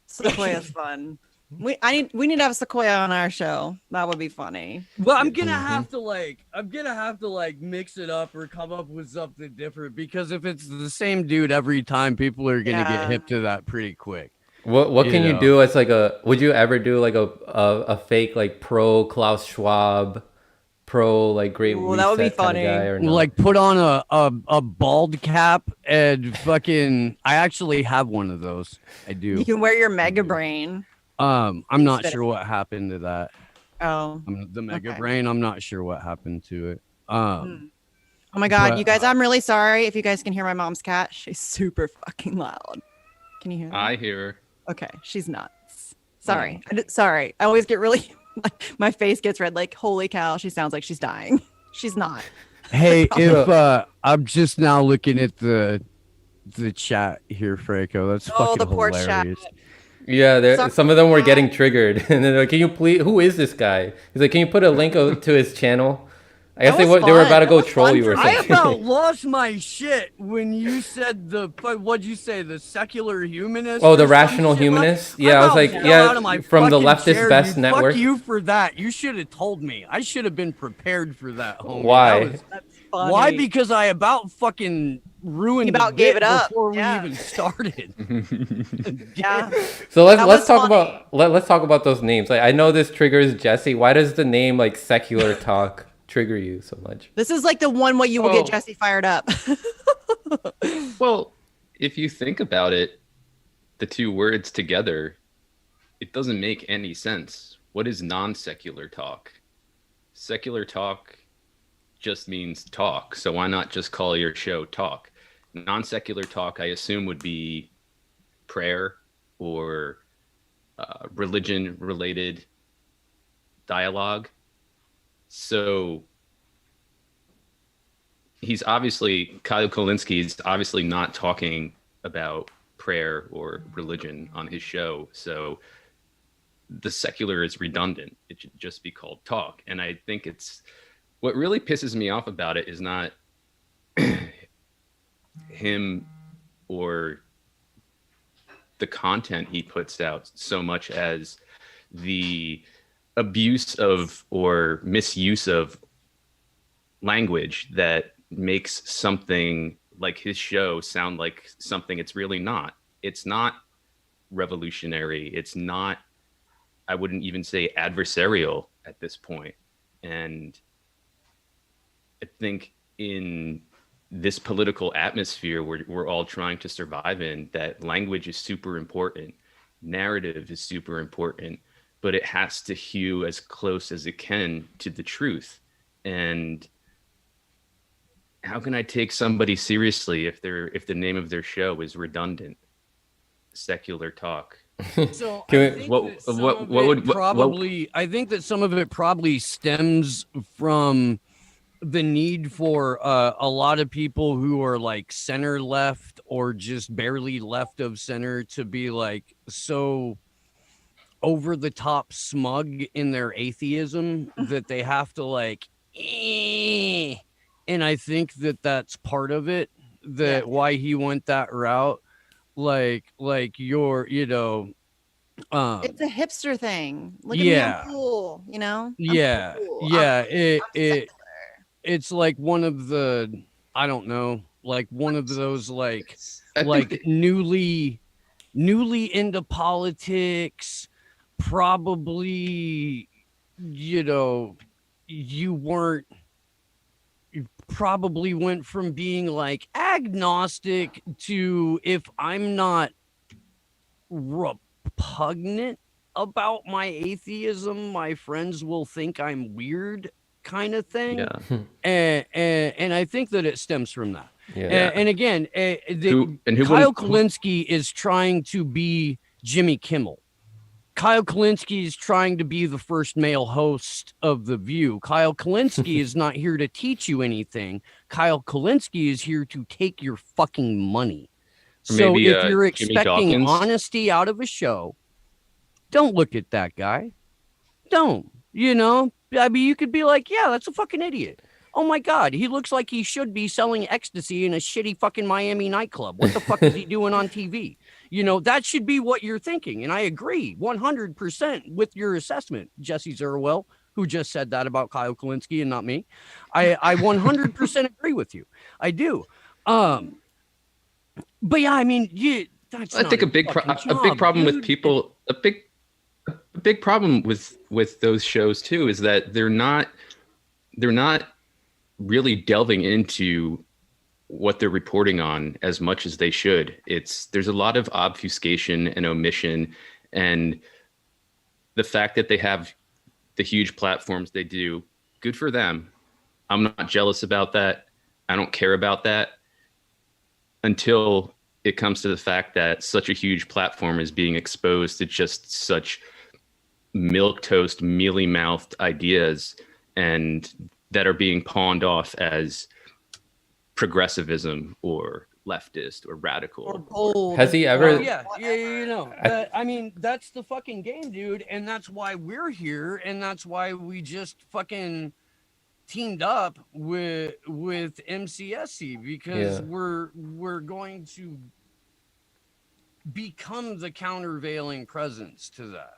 Sequoia's fun. We need to have Sequoia on our show. That would be funny. Well, I'm gonna have to like mix it up or come up with something different, because if it's the same dude every time, people are gonna get hip to that pretty quick. What can you do as like would you ever do like a fake like pro Klaus Schwab, pro like Great Reset that would be kind of guy, or no? Like put on a bald cap and fucking. I actually have one of those. I do. You can wear your Mega Brain. I'm not sure what happened to that. Oh, the Mega Brain. I'm not sure what happened to it. Oh my God, you guys! I'm really sorry if you guys can hear my mom's cat. She's super fucking loud. Can you hear her? I hear her. Okay, she's nuts. Sorry, sorry. I always get really. My face gets red. Like, holy cow, she sounds like she's dying. She's not. Hey, if I'm just now looking at the chat here, Franco. That's fucking the poor hilarious. chat. Yeah, some of them were getting triggered, and they're like, "Can you please? Who is this guy?" He's like, "Can you put a link to his channel?" I guess they were about to go troll you or something. I about lost my shit when you said what'd you say, the secular humanist? Oh, the rational humanist? Yeah, I was like, from the Leftist Best Network. Fuck you for that. You should have told me. I should have been prepared for that, homie. Why? Why? Because I about fucking ruined gave it up before we even started. Yeah. So let's talk about those names. Like, I know this triggers Jesse. Why does the name like secular talk trigger you so much? This is like the one way you will get Jesse fired up. Well, if you think about it, the two words together, it doesn't make any sense. What is non-secular talk? Secular talk just means talk. So why not just call your show talk? Non-secular talk, I assume, would be prayer or religion-related dialogue. So Kyle Kolinsky is obviously not talking about prayer or religion on his show. So the secular is redundant. It should just be called talk. And I think what really pisses me off about it is not him or the content he puts out so much as the abuse of or misuse of language that makes something like his show sound like something it's really not. It's not revolutionary. It's not, I wouldn't even say adversarial at this point. And I think in this political atmosphere we're all trying to survive in, that language is super important. Narrative is super important, but it has to hew as close as it can to the truth. And how can I take somebody seriously if the name of their show is redundant? Secular talk. So I think that some of it probably stems from the need for a lot of people who are like center left or just barely left of center to be like so over the top smug in their atheism that they have to like and I think that that's part of it, that why he went that route. Like you're, it's a hipster thing. Look at me, I'm cool, you know? It's like one of the, I don't know, like one of those like newly into politics, probably, you probably went from being like agnostic to, if I'm not repugnant about my atheism, my friends will think I'm weird, kind of thing. And I think that it stems from that. And again, Kyle Kolinsky is trying to be Jimmy Kimmel. Kyle Kolinsky is trying to be the first male host of The View. Kyle Kolinsky is not here to teach you anything. Kyle Kolinsky is here to take your fucking money. So if you're expecting honesty out of a show, don't look at that guy. Don't. I mean, you could be like, yeah, that's a fucking idiot. Oh my God, he looks like he should be selling ecstasy in a shitty fucking Miami nightclub. What the fuck is he doing on TV? You know, that should be what you're thinking. And I agree 100% with your assessment, Jesse Zerwell, who just said that about Kyle Kalinske and not me. I 100% agree with you. I do. But yeah, I mean, I think a big problem with people, a big problem with those shows too, is that they're not really delving into what they're reporting on as much as they should. There's a lot of obfuscation and omission, and the fact that they have the huge platforms they do, good for them. I'm not jealous about that. I don't care about that until it comes to the fact that such a huge platform is being exposed to just such milquetoast, mealy-mouthed ideas, and that are being pawned off as progressivism or leftist or radical. Or bold. Has he ever? You know, I mean, that's the fucking game, dude, and that's why we're here, and that's why we just fucking teamed up with MCSC, because we're going to become the countervailing presence to that.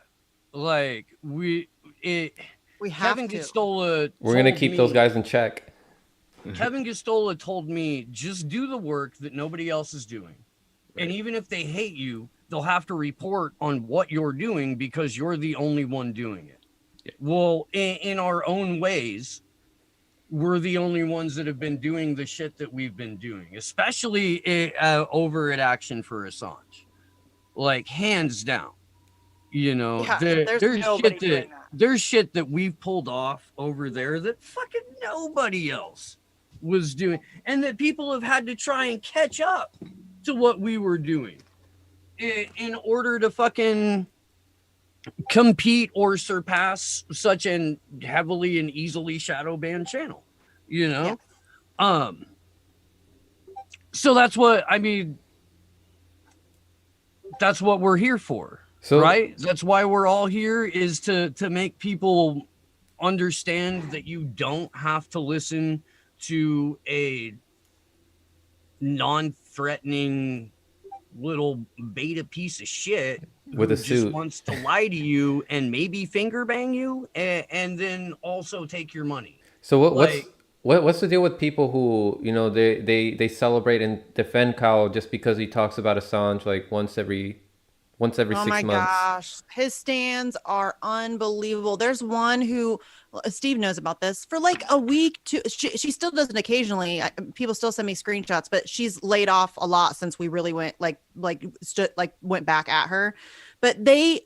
Like we have Kevin Gostola. We're gonna keep those guys in check. Kevin Gostola told me, just do the work that nobody else is doing. Right. And even if they hate you, they'll have to report on what you're doing because you're the only one doing it. Yeah. Well, in our own ways, we're the only ones that have been doing the shit that we've been doing, especially over at Action for Assange. Like, hands down. You know, there's shit that we've pulled off over there that fucking nobody else was doing, and that people have had to try and catch up to what we were doing in order to fucking compete or surpass such an heavily and easily shadow banned channel, you know? Yeah. So that's what, I mean, that's what we're here for. So, right? That's why we're all here, is to make people understand that you don't have to listen to a non-threatening little beta piece of shit with a suit just wants to lie to you and maybe finger bang you and then also take your money. So what's the deal with people who, you know, they celebrate and defend Kyle just because he talks about Assange like once every 6 months. Oh my gosh. His stands are unbelievable. There's one who, Steve knows about this, for like a week. She still does it occasionally. People still send me screenshots, but she's laid off a lot since we really went went back at her. But they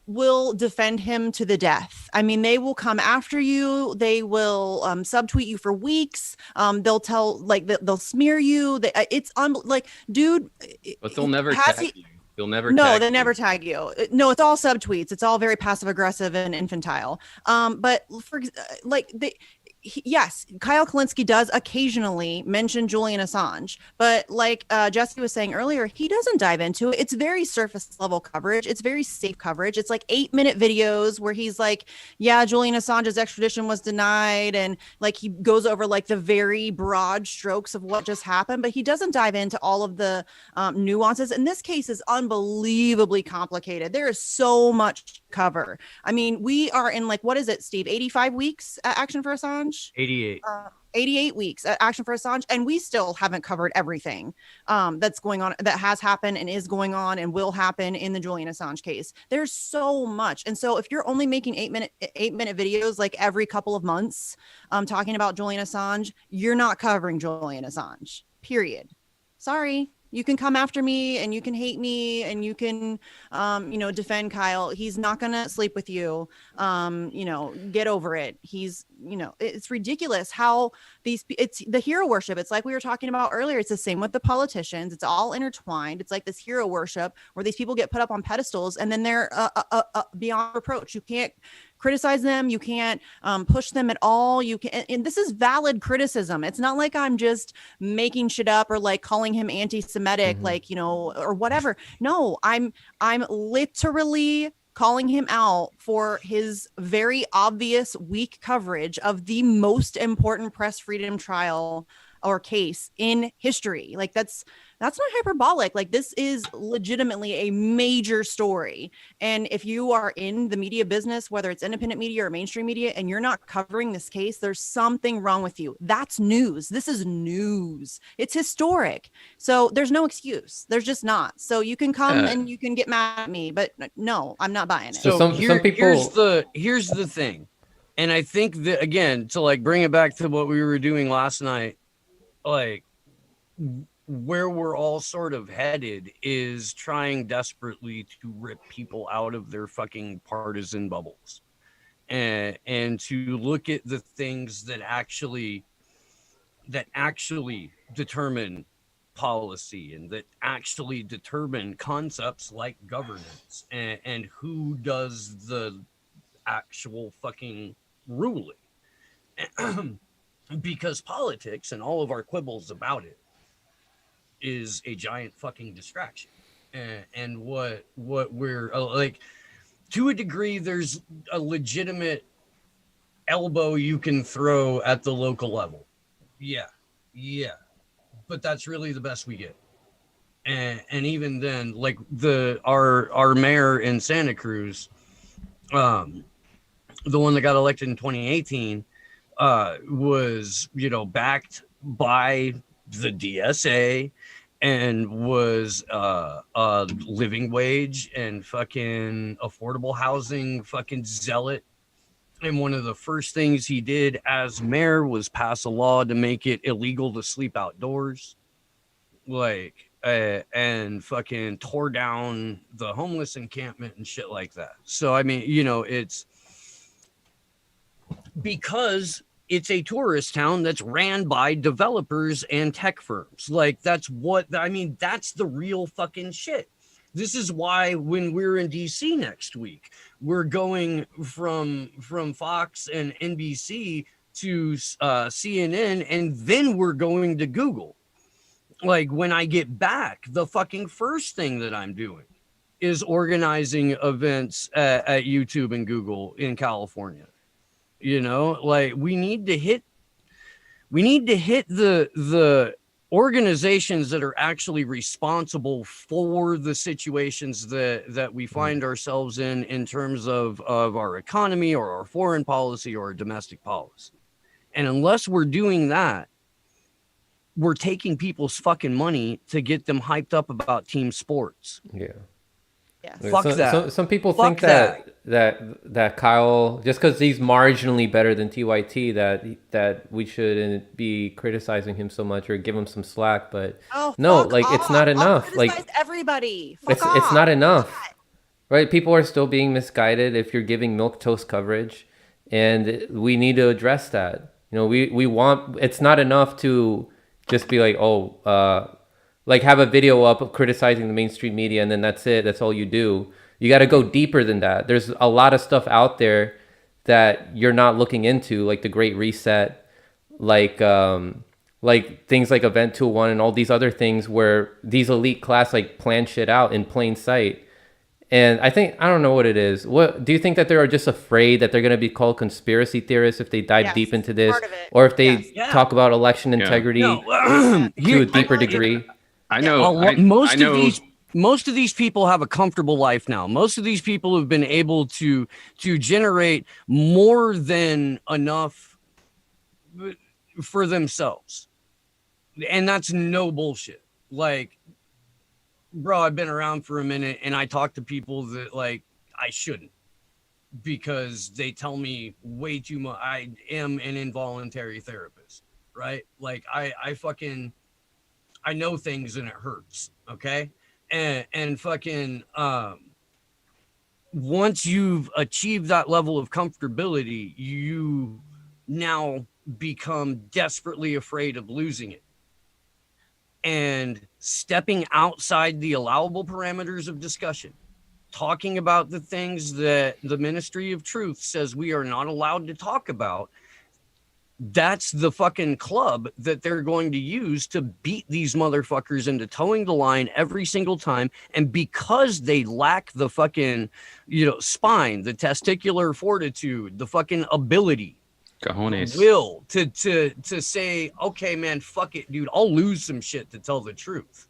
will defend him to the death. I mean, they will come after you. They will subtweet you for weeks. They'll tell, like, they'll smear you. It's dude. But they'll never tag you. They'll never. No, they never tag you. No, it's all subtweets. It's all very passive aggressive and infantile. But for yes, Kyle Kalinske does occasionally mention Julian Assange, but like Jesse was saying earlier, he doesn't dive into it. It's very surface level coverage. It's very safe coverage. It's like 8-minute videos where he's like, yeah, Julian Assange's extradition was denied. And like, he goes over like the very broad strokes of what just happened, but he doesn't dive into all of the nuances. And this case is unbelievably complicated. There is so much to cover. I mean, we are in like, what is it, Steve? 85 weeks at Action for Assange? 88 weeks at Action for Assange, and we still haven't covered everything that's going on, that has happened and is going on and will happen in the Julian Assange case. There's so much. And so if you're only making 8-minute videos like every couple of months talking about Julian Assange, you're not covering Julian Assange, period. Sorry. You can come after me and you can hate me and you can, defend Kyle. He's not going to sleep with you. Get over it. It's ridiculous how it's the hero worship. It's like we were talking about earlier. It's the same with the politicians. It's all intertwined. It's like this hero worship where these people get put up on pedestals and then they're beyond reproach. You can't criticize them. You can't push them at all. You can, and this is valid criticism. It's not like I'm just making shit up or like calling him anti-Semitic, or whatever. No, I'm literally calling him out for his very obvious weak coverage of the most important press freedom trial or case in history. Like that's not hyperbolic. Like this is legitimately a major story. And if you are in the media business, whether it's independent media or mainstream media, and you're not covering this case, there's something wrong with you. That's news. This is news. It's historic. So there's no excuse. There's just not. So you can come and you can get mad at me, but no, I'm not buying it. So some people... here's the thing. And I think that, again, to like bring it back to what we were doing last night, like where we're all sort of headed is trying desperately to rip people out of their fucking partisan bubbles and to look at the things that actually determine policy and that actually determine concepts like governance and who does the actual fucking ruling. Because politics and all of our quibbles about it is a giant fucking distraction. And what we're like, to a degree, there's a legitimate elbow you can throw at the local level. Yeah. But that's really the best we get. And even then, like our mayor in Santa Cruz, the one that got elected in 2018, was, backed by the DSA and was a living wage and fucking affordable housing fucking zealot. And one of the first things he did as mayor was pass a law to make it illegal to sleep outdoors. And fucking tore down the homeless encampment and shit like that. So, I mean, it's because it's a tourist town that's ran by developers and tech firms. Like, that's the real fucking shit. This is why when we're in DC next week, we're going from Fox and NBC to CNN, and then we're going to Google. Like, when I get back, the fucking first thing that I'm doing is organizing events at YouTube and Google in California. Like, we need to hit the organizations that are actually responsible for the situations that we find ourselves in terms of our economy or our foreign policy or our domestic policy. And unless we're doing that, we're taking people's fucking money to get them hyped up about team sports. Yeah. Fuck that. Some people think that Kyle, just because he's marginally better than TYT, that we shouldn't be criticizing him so much or give him some slack. But no, like it's not enough. Like everybody, it's not enough, right? People are still being misguided if you're giving milquetoast coverage, and we need to address that. We want. It's not enough to just be like, like have a video up of criticizing the mainstream media and then that's it. That's all you do. You got to go deeper than that. There's a lot of stuff out there that you're not looking into, like the Great Reset, like things like Event 201 and all these other things where these elite class like plan shit out in plain sight. And I don't know what it is. What do you think that they are just afraid that they're going to be called conspiracy theorists if they dive deep into this, or if they talk about election integrity to a deeper degree? I know. Most of these people have a comfortable life now. Most of these people have been able to generate more than enough for themselves, and that's no bullshit. Like, bro, I've been around for a minute, and I talk to people that like I shouldn't, because they tell me way too much. I am an involuntary therapist, right? Like I know things and it hurts. Okay. And fucking, once you've achieved that level of comfortability, you now become desperately afraid of losing it. And stepping outside the allowable parameters of discussion, talking about the things that the Ministry of Truth says we are not allowed to talk about, that's the fucking club that they're going to use to beat these motherfuckers into towing the line every single time. And because they lack the fucking, spine, the testicular fortitude, the fucking ability Cojones. will to say, okay, man, fuck it, dude, I'll lose some shit to tell the truth.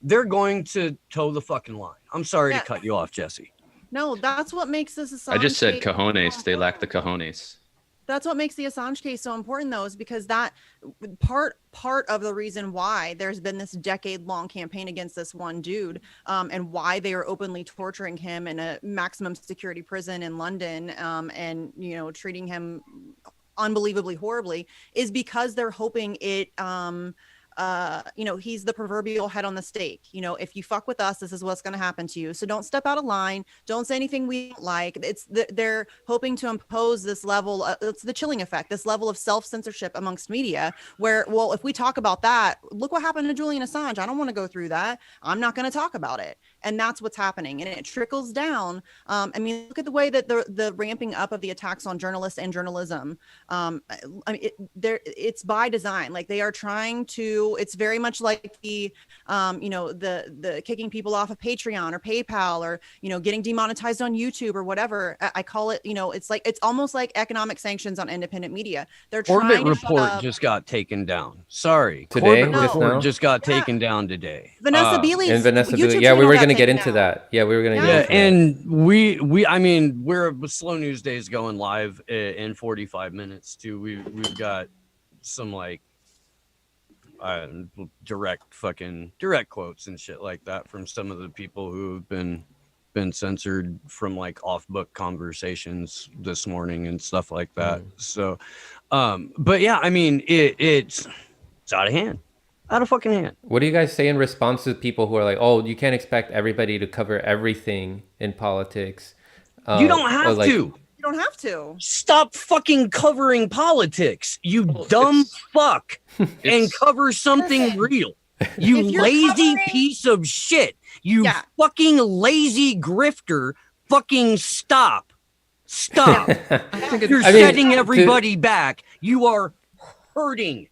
They're going to toe the fucking line. I'm sorry to cut you off, Jesse. No, that's what makes this Assange I just said case cojones. They lack the cojones. That's what makes the Assange case so important, though, is because that part of the reason why there's been this decade-long campaign against this one dude, and why they are openly torturing him in a maximum security prison in London, and treating him unbelievably horribly, is because they're hoping it he's the proverbial head on the stake. If you fuck with us, this is what's going to happen to you. So don't step out of line. Don't say anything we don't like. They're hoping to impose this level. It's the chilling effect, this level of self-censorship amongst media where, well, if we talk about that, look what happened to Julian Assange. I don't want to go through that. I'm not going to talk about it. And that's what's happening. And it trickles down. Look at the way that the ramping up of the attacks on journalists and journalism. It's by design. Like, they are trying to, it's very much like the kicking people off of Patreon or PayPal, or, getting demonetized on YouTube or whatever. I call it, it's almost like economic sanctions on independent media. They're Corbett trying to Report just got taken down. Sorry. Today? Corbett Report just got taken down today. Vanessa Beeley's YouTube. Yeah, we were going to get into that. Yeah, we were going to get into that. And we're with Slow News Days going live in 45 minutes too. We've got some direct quotes and shit like that from some of the people who've been censored from off book conversations this morning and stuff like that. So but yeah, it's out of hand. Out of fucking hand. What do you guys say in response to people who are like, oh, you can't expect everybody to cover everything in politics? You don't have to. You don't have to. Stop fucking covering politics, you dumb fuck, and cover something real. You lazy piece of shit. You fucking lazy grifter. Fucking stop. You're setting everybody back. You are hurting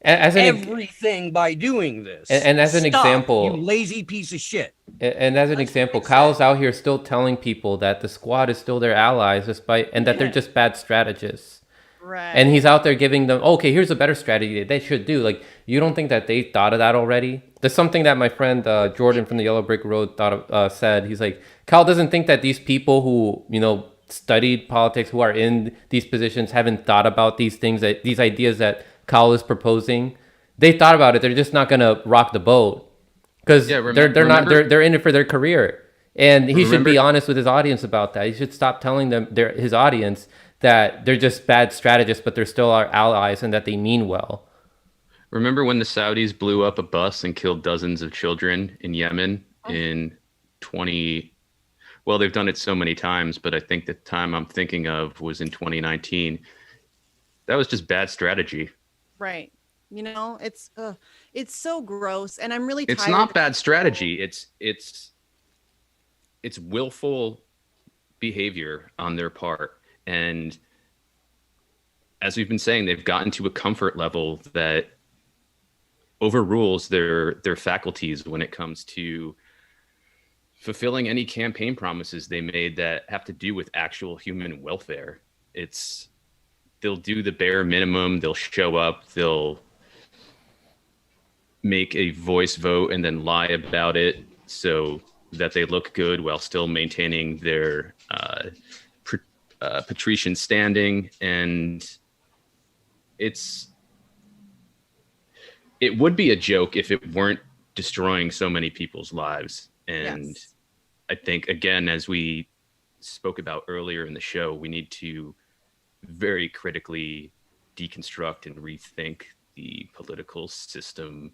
everything by doing this. And as an example, you lazy piece of shit. And as an example, Kyle's out here still telling people that the squad is still their allies, and that they're just bad strategists. Right. And he's out there giving them, okay, here's a better strategy that they should do. Like, you don't think that they thought of that already? There's something that my friend Jordan from the Yellow Brick Road said. He's like, Kyle doesn't think that these people who, studied politics, who are in these positions, haven't thought about these things, these ideas that Kyle is proposing. They thought about it. They're just not gonna rock the boat because they're in it for their career. And he should be honest with his audience about that. He should stop telling his audience that they're just bad strategists, but they're still our allies and that they mean well. Remember when the Saudis blew up a bus and killed dozens of children in Yemen in 20? Well, they've done it so many times, but I think the time I'm thinking of was in 2019. That was just bad strategy. Right. It's so gross, and I'm really tired. It's not bad strategy. It's willful behavior on their part. And as we've been saying, they've gotten to a comfort level that overrules their faculties when it comes to fulfilling any campaign promises they made that have to do with actual human welfare. They'll do the bare minimum. They'll show up. They'll make a voice vote and then lie about it so that they look good while still maintaining their patrician standing. And it would be a joke if it weren't destroying so many people's lives. And I think, again, as we spoke about earlier in the show, we need to very critically deconstruct and rethink the political system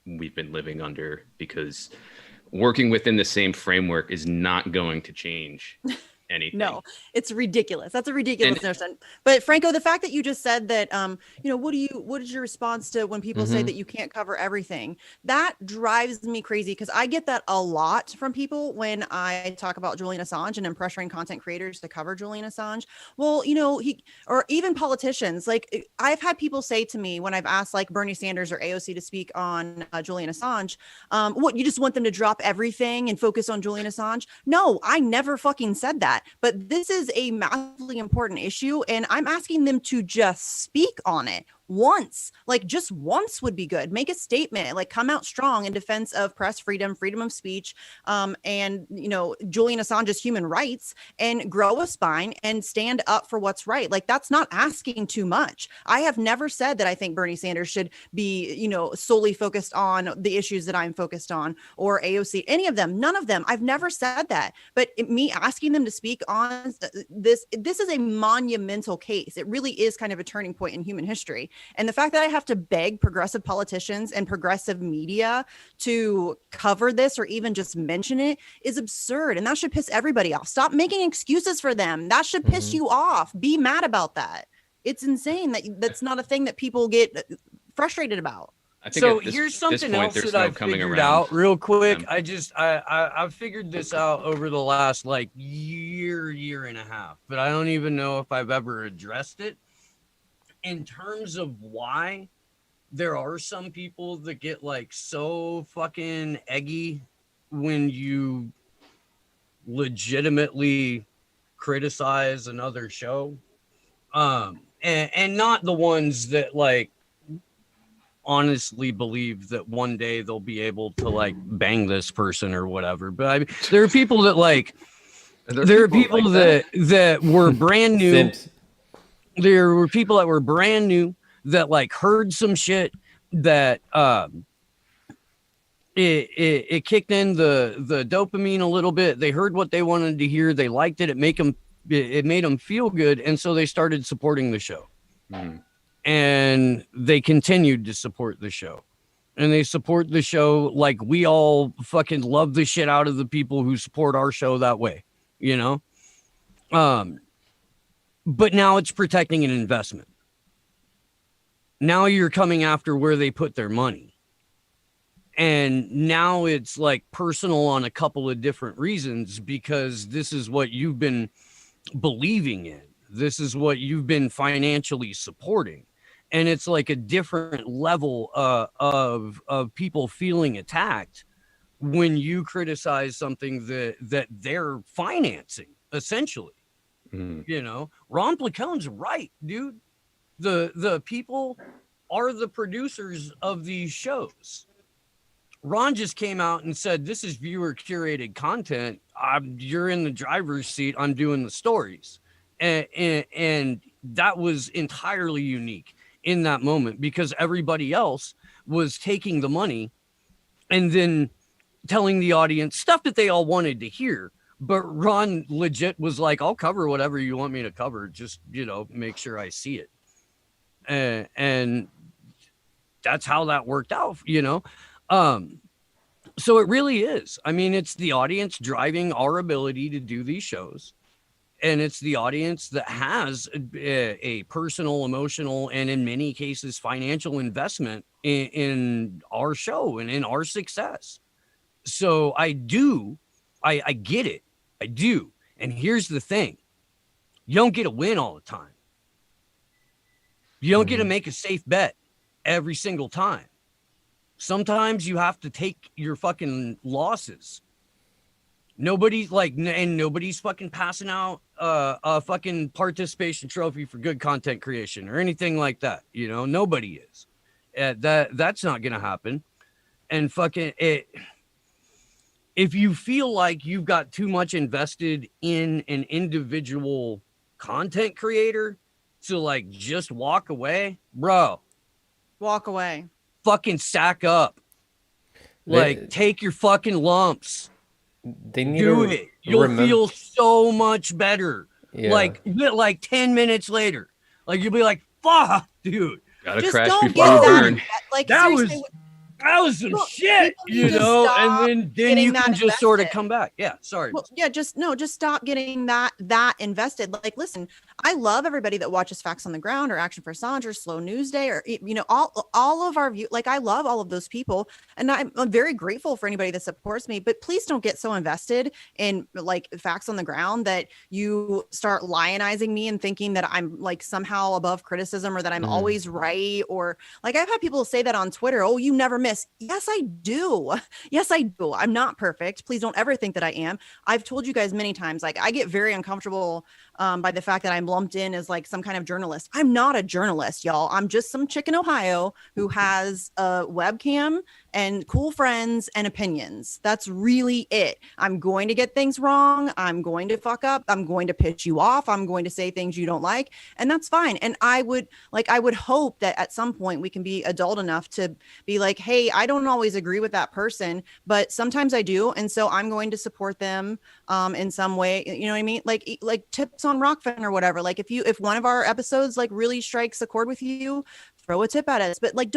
we've been living under, because working within the same framework is not going to change anything. No, it's ridiculous. That's a ridiculous notion. But Franco, the fact that you just said that, what is your response to when people say that you can't cover everything? That drives me crazy, because I get that a lot from people when I talk about Julian Assange and I'm pressuring content creators to cover Julian Assange. Well, or even politicians. Like, I've had people say to me when I've asked Bernie Sanders or AOC to speak on Julian Assange, what, you just want them to drop everything and focus on Julian Assange? No, I never fucking said that. that. But this is a massively important issue, and I'm asking them to just speak on it once. Like, just once would be good. Make a statement, like come out strong in defense of press freedom, freedom of speech, and Julian Assange's human rights, and grow a spine and stand up for what's right. Like, that's not asking too much. I have never said that I think Bernie Sanders should be, solely focused on the issues that I'm focused on, or AOC, any of them, none of them. I've never said that. But me asking them to speak on this is a monumental case. It really is kind of a turning point in human history. And the fact that I have to beg progressive politicians and progressive media to cover this or even just mention it is absurd. And that should piss everybody off. Stop making excuses for them. That should piss you off. Be mad about that. It's insane that that's not a thing that people get frustrated about. I think so here's something else that I figured out real quick. I figured this out over the last like year and a half, but I don't even know if I've ever addressed it in terms of why there are some people that get like so fucking eggy when you legitimately criticize another show. And not the ones that like honestly believe that one day they'll be able to like bang this person or whatever. But I mean, there are people that like, there are people like that were brand new. Simps. There were people that were brand new that like heard some shit that it kicked in the dopamine a little bit. They heard what they wanted to hear. They liked it. It made them feel good. And so they started supporting the show. And they continued to support the show. And they support the show like we all fucking love the shit out of the people who support our show that way, But now it's protecting an investment. Now you're coming after where they put their money. And now it's like personal on a couple of different reasons, because this is what you've been believing in. This is what you've been financially supporting. And it's like a different level of people feeling attacked when you criticize something that they're financing, essentially. Ron Placone's right, dude. The people are the producers of these shows. Ron just came out and said, this is viewer curated content. You're in the driver's seat. I'm doing the stories. And that was entirely unique in that moment, because everybody else was taking the money and then telling the audience stuff that they all wanted to hear. But Ron legit was like, I'll cover whatever you want me to cover. Just, make sure I see it. And that's how that worked out, So it really is. I mean, it's the audience driving our ability to do these shows. And it's the audience that has a personal, emotional, and in many cases, financial investment in our show and in our success. So I get it. I do. And here's the thing. You don't get to win all the time. You don't get to make a safe bet every single time. Sometimes you have to take your fucking losses. Nobody's fucking passing out a fucking participation trophy for good content creation or anything like that. Nobody is. That's not gonna happen. And fucking it. If you feel like you've got too much invested in an individual content creator to like just walk away, bro. Walk away. Fucking sack up. Like, take your fucking lumps. They need do it. You'll feel so much better. Yeah. Like 10 minutes later. Like, you'll be like, fuck, dude. Gotta just crash before you burn. Like, that was some shit, and then you can just sort of come back. Yeah, sorry. Well, yeah, just stop getting that invested. Like, listen, I love everybody that watches Facts on the Ground or Action for Assange or Slow News Day or all of our view. Like, I love all of those people, and I'm very grateful for anybody that supports me. But please don't get so invested in like Facts on the Ground that you start lionizing me and thinking that I'm like somehow above criticism or that I'm always right, or like I've had people say that on Twitter. Oh, you never miss. this. Yes, I do. Yes, I do. I'm not perfect. Please don't ever think that I am. I've told you guys many times, like, I get very uncomfortable by the fact that I'm lumped in as like some kind of journalist. I'm not a journalist, y'all. I'm just some chick in Ohio who has a webcam and cool friends and opinions. That's really it. I'm going to get things wrong. I'm going to fuck up. I'm going to piss you off. I'm going to say things you don't like, and that's fine. And I would hope that at some point we can be adult enough to be like, hey, I don't always agree with that person, but sometimes I do, and so I'm going to support them in some way. You know what I mean? Like tips on Rockfin or whatever. Like if one of our episodes like really strikes a chord with you, throw a tip at us. But like,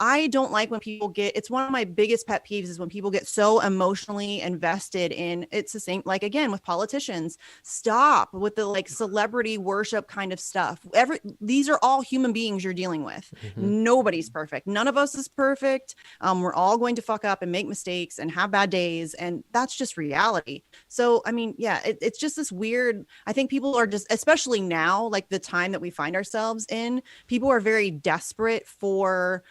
I don't like when people it's one of my biggest pet peeves is when people get so emotionally invested in, it's the same, like, again, with politicians. Stop with the like celebrity worship kind of stuff. These are all human beings you're dealing with. Nobody's perfect. None of us is perfect. We're all going to fuck up and make mistakes and have bad days. And that's just reality. So, I mean, yeah, it's just this weird, I think people are just, especially now, like the time that we find ourselves in, people are very desperate for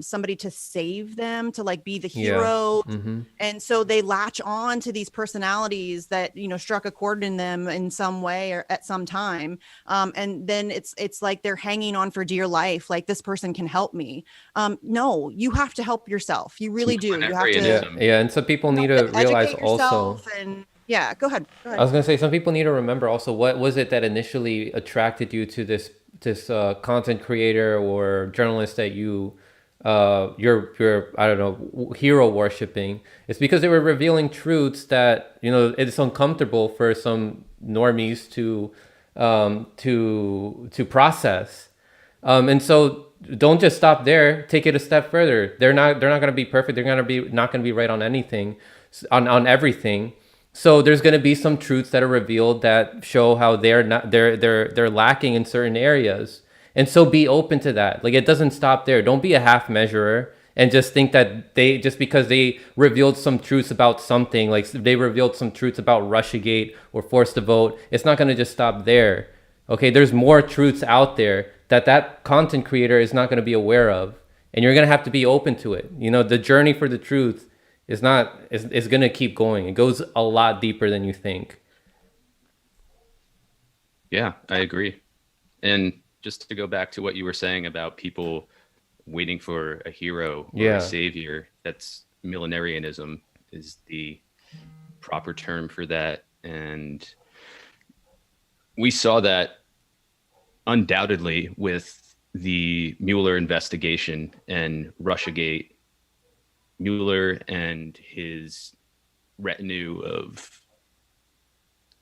somebody to save them, to like be the hero. And so they latch on to these personalities that, you know, struck a chord in them in some way or at some time. And then it's like they're hanging on for dear life. Like, this person can help me. No, you have to help yourself. You really do. You have to. Yeah. And some people need to realize also. Yeah, go ahead. I was going to say, some people need to remember also, what was it that initially attracted you to this content creator or journalist that you're I don't know, hero worshiping? It's because they were revealing truths that, you know, it's uncomfortable for some normies to process. And so don't just stop there. Take it a step further. They're not going to be perfect. They're not going to be right on anything, on everything. So there's going to be some truths that are revealed that show how they're lacking in certain areas. And so be open to that. Like, it doesn't stop there. Don't be a half measurer and just think that just because they revealed some truths about something, like they revealed some truths about Russiagate or forced to vote, it's not going to just stop there. Okay, there's more truths out there that content creator is not going to be aware of, and you're going to have to be open to it. You know, the journey for the truth is going to keep going. It goes a lot deeper than you think. Yeah, I agree. And just to go back to what you were saying about people waiting for a hero or a savior, that's millenarianism is the proper term for that. And we saw that undoubtedly with the Mueller investigation and Russiagate. Mueller and his retinue of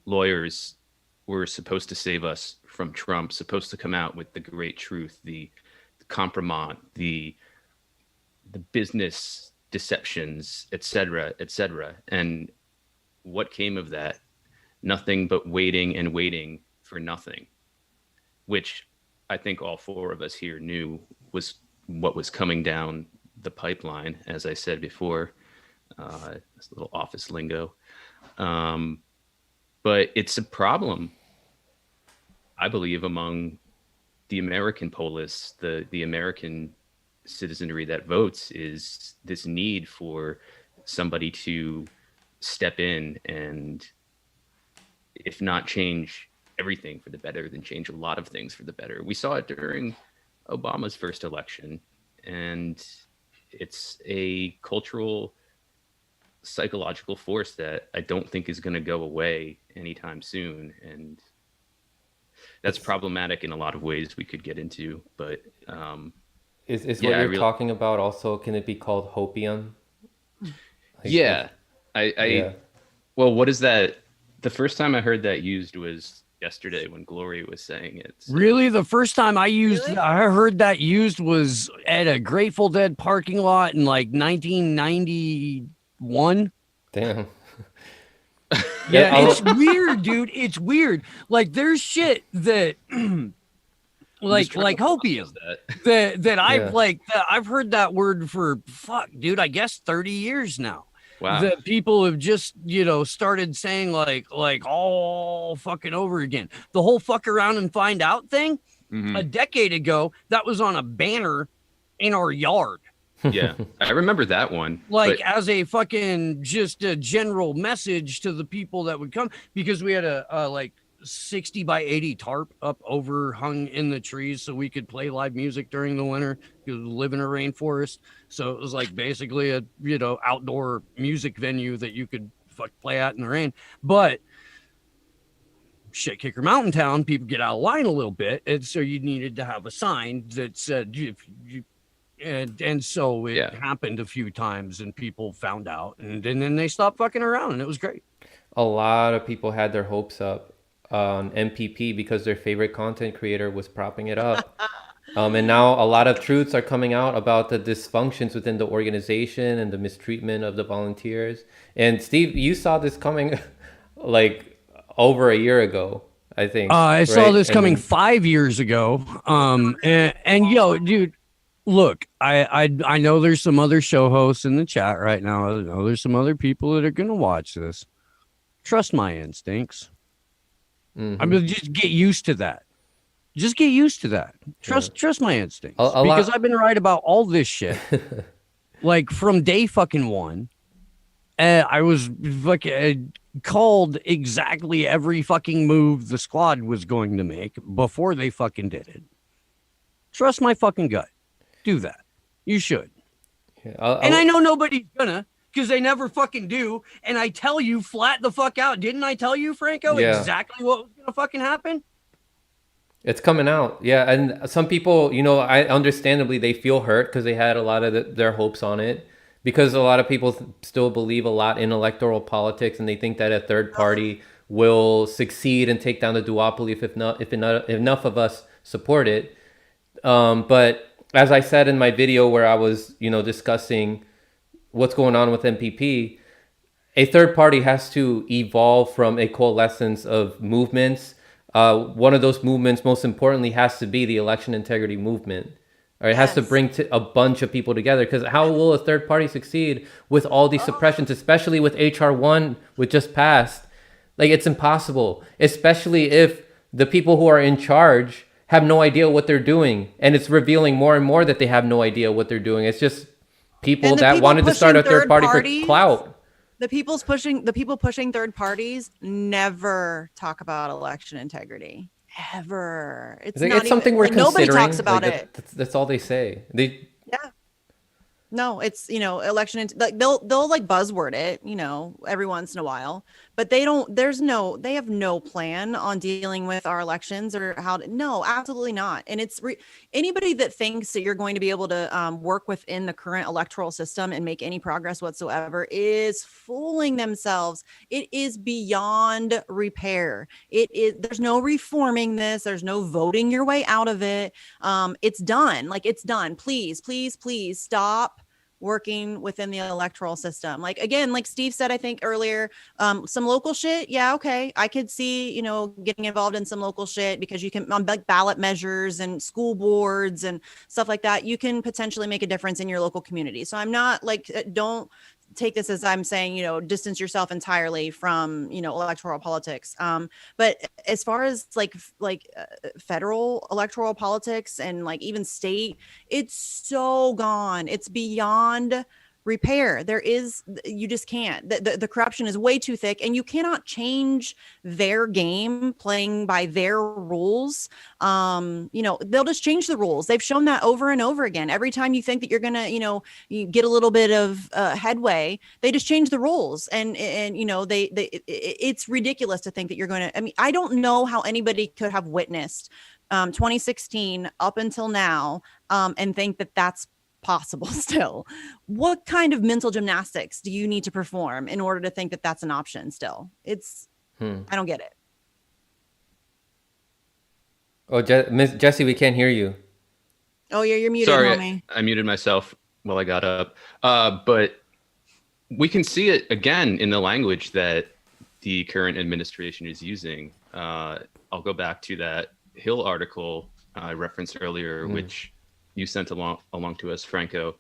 lawyers were supposed to save us from Trump, supposed to come out with the great truth, the compromise, the business deceptions, et cetera, et cetera. And what came of that? Nothing but waiting and waiting for nothing, which I think all four of us here knew was what was coming down the pipeline, as I said before. This little office lingo. But it's a problem, I believe, among the American polis, the American citizenry that votes, is this need for somebody to step in and, if not change everything for the better, then change a lot of things for the better. We saw it during Obama's first election, and it's a cultural, psychological force that I don't think is going to go away anytime soon. And that's problematic in a lot of ways we could get into. But is what you're talking about also, can it be called hopium? Well, what is that? The first time I heard that used was yesterday when Glory was saying it. So. Really? The first time I heard that used was at a Grateful Dead parking lot in like 1991. Damn. Yeah, it's weird, dude. It's weird. Like, there's shit that like hopium that I've heard that word for I guess 30 years now. Wow. That people have just, started saying like all fucking over again. The whole fuck around and find out thing, a decade ago, that was on a banner in our yard. Yeah, I remember that one. Like, as a fucking just a general message to the people that would come, because we had a like 60 by 80 tarp up overhung in the trees so we could play live music during the winter because we live in a rainforest. So it was like basically a, you know, outdoor music venue that you could play at in the rain. But Shit Kicker Mountain Town, people get out of line a little bit, and so you needed to have a sign that said if you, and so it happened a few times, and people found out, and then they stopped fucking around, and it was great. A lot of people had their hopes up on MPP because their favorite content creator was propping it up. And now a lot of truths are coming out about the dysfunctions within the organization and the mistreatment of the volunteers. And Steve, you saw this coming like over a year ago, I think. I saw this coming 5 years ago. And yo, dude, look, I know there's some other show hosts in the chat right now. I know there's some other people that are gonna watch this. Trust my instincts. I mean, just get used to that. Just get used to that. Trust my instincts. Because I've been right about all this shit. Like from day fucking one. I was fucking called exactly every fucking move the squad was going to make before they fucking did it. Trust my fucking gut. Do that. You should. And I know nobody's gonna, because they never fucking do. And I tell you flat the fuck out. Didn't I tell you, Franco, exactly what was gonna fucking happen? It's coming out. Yeah. And some people, you know, I understandably they feel hurt because they had a lot of their hopes on it. Because a lot of people still believe a lot in electoral politics, and they think that a third party will succeed and take down the duopoly if enough of us support it. But as I said in my video where I was, you know, discussing what's going on with MPP, a third party has to evolve from a coalescence of movements. One of those movements, most importantly, has to be the election integrity movement. Or it has to bring a bunch of people together, because how will a third party succeed with all these suppressions, especially with HR1, which just passed? Like, it's impossible, especially if the people who are in charge have no idea what they're doing. And it's revealing more and more that they have no idea what they're doing. It's just people that wanted to start a third party for clout. The people pushing third parties never talk about election integrity. Ever. It's something we're considering. Nobody talks about it. That's all they say. No, it's, you know, election, like they'll like buzzword it, you know, every once in a while, but they have no plan on dealing with our elections or no, absolutely not. And it's anybody that thinks that you're going to be able to work within the current electoral system and make any progress whatsoever is fooling themselves. It is beyond repair. There's no reforming this. There's no voting your way out of it. It's done. Like, it's done. Please, please, please stop working within the electoral system. Like, again, like Steve said, I think earlier, some local shit. Yeah. Okay. I could see, you know, getting involved in some local shit because you can, on like ballot measures and school boards and stuff like that, you can potentially make a difference in your local community. So I'm not like, don't take this as I'm saying, you know, distance yourself entirely from, you know, electoral politics. But as far as like federal electoral politics and like even state, it's so gone. It's beyond repair. You just can't. The corruption is way too thick, and you cannot change their game playing by their rules. You know, they'll just change the rules. They've shown that over and over again. Every time you think that you're gonna, you know, you get a little bit of headway, they just change the rules, and you know, it's ridiculous to think that you're going to. I mean, I don't know how anybody could have witnessed 2016 up until now and think that that's possible still. What kind of mental gymnastics do you need to perform in order to think that that's an option still? It's I don't get it. Oh, Miss Jessie, we can't hear you. Oh, yeah, you're muted. Sorry, homie. I muted myself while I got up. But we can see it again in the language that the current administration is using. I'll go back to that Hill article I referenced earlier, which you sent along to us, Franco.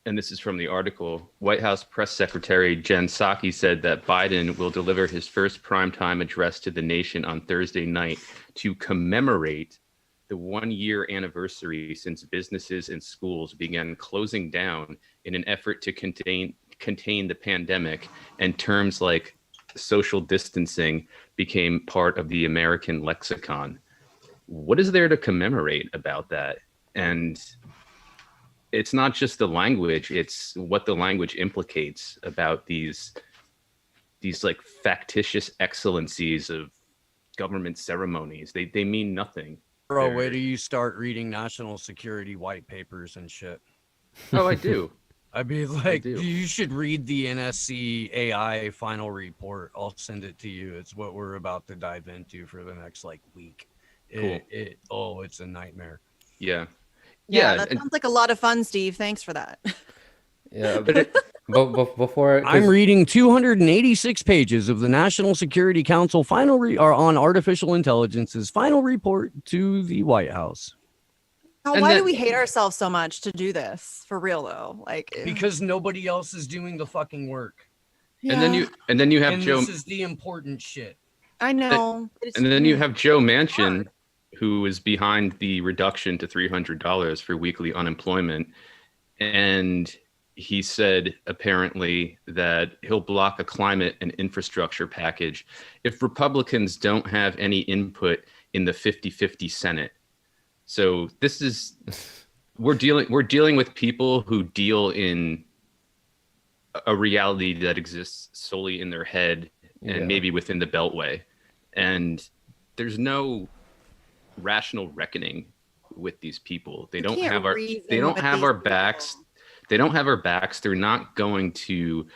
And this is from the article. White House Press Secretary Jen Psaki said that Biden will deliver his first primetime address to the nation on Thursday night to commemorate the 1-year anniversary since businesses and schools began closing down in an effort to contain the pandemic, and terms like social distancing became part of the American lexicon. What is there to commemorate about that? And it's not just the language, it's what the language implicates about these like factitious excellencies of government ceremonies. They mean nothing. Bro, wait till you start reading national security white papers and shit. Oh, I do. I'd be like, you should read the NSC AI final report. I'll send it to you. It's what we're about to dive into for the next like week. Cool. It's a nightmare. Yeah. Yeah, that sounds like a lot of fun, Steve. Thanks for that. Yeah, but before I'm reading 286 pages of the National Security Council on artificial intelligence's final report to the White House. Why do we hate ourselves so much to do this? For real though, like because nobody else is doing the fucking work. Yeah. And then you have Joe. This is the important shit. I know. And then you have Joe Manchin, who is behind the reduction to $300 for weekly unemployment, and he said apparently that he'll block a climate and infrastructure package if Republicans don't have any input in the 50-50 Senate. So this is we're dealing with people who deal in a reality that exists solely in their head and maybe within the Beltway, and there's no rational reckoning with these people. They don't have our backs. They don't have our backs. They're not going to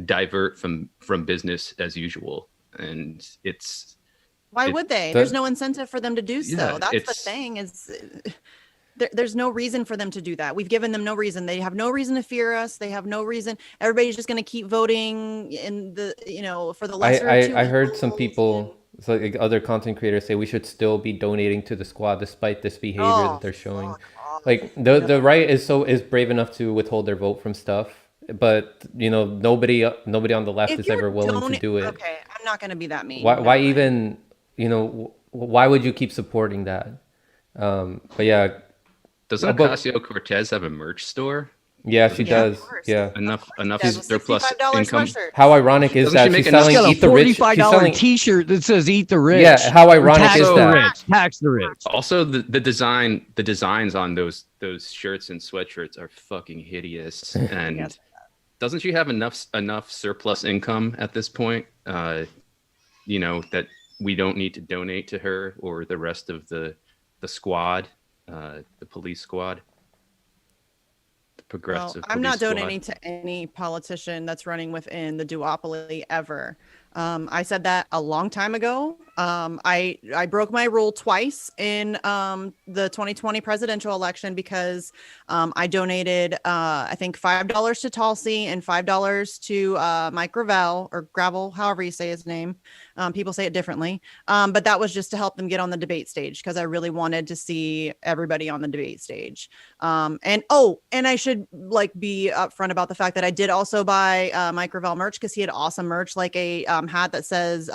divert from business as usual, and it's. Why would they? There's no incentive for them to do so. Yeah, that's the thing is there's no reason for them to do that. We've given them no reason. They have no reason to fear us. They have no reason. Everybody's just going to keep voting in the, for the lesser. I heard some people, like other content creators, say we should still be donating to the squad despite this behavior that they're showing. Like the right is brave enough to withhold their vote from stuff, but nobody on the left is ever willing to do it. Okay, I'm not going to be that mean. Why even? Why would you keep supporting that? But yeah. Doesn't Ocasio-Cortez have a merch store? Yeah, she does. Yeah. Enough surplus income. How ironic is that she's selling Eat the Rich? $45 t-shirt that says Eat the Rich. Yeah, how ironic is that? Tax the rich. Also, the designs on those shirts and sweatshirts are fucking hideous. And doesn't she have enough surplus income at this point? That we don't need to donate to her or the rest of the squad, the police squad, the progressive. I'm not donating to any politician that's running within the duopoly ever. I said that a long time ago. I broke my rule twice in the 2020 presidential election because I donated I think $5 to Tulsi and $5 to Mike Gravel or Gravel, however you say his name. People say it differently, but that was just to help them get on the debate stage because I really wanted to see everybody on the debate stage. And I should be upfront about the fact that I did also buy Mike Gravel merch because he had awesome merch, like a hat that says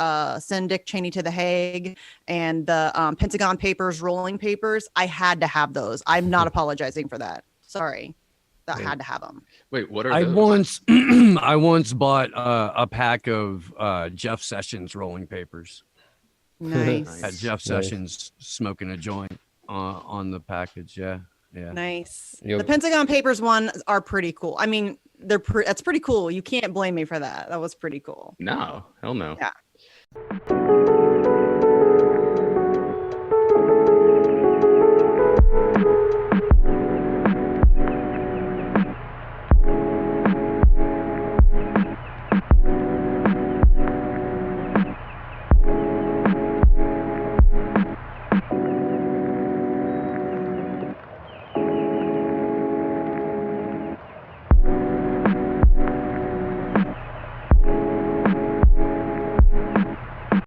"Send Dick Cheney to the Hague" and the Pentagon Papers rolling papers. I had to have those. I'm not apologizing for that. Sorry. That had to have them. Wait, what are those? I once bought a pack of Jeff Sessions rolling papers. Nice. Had Jeff Sessions smoking a joint on the package. Yeah. Nice. Yep. The Pentagon Papers ones are pretty cool. I mean, that's pretty cool. You can't blame me for that. That was pretty cool. No, hell no. Yeah.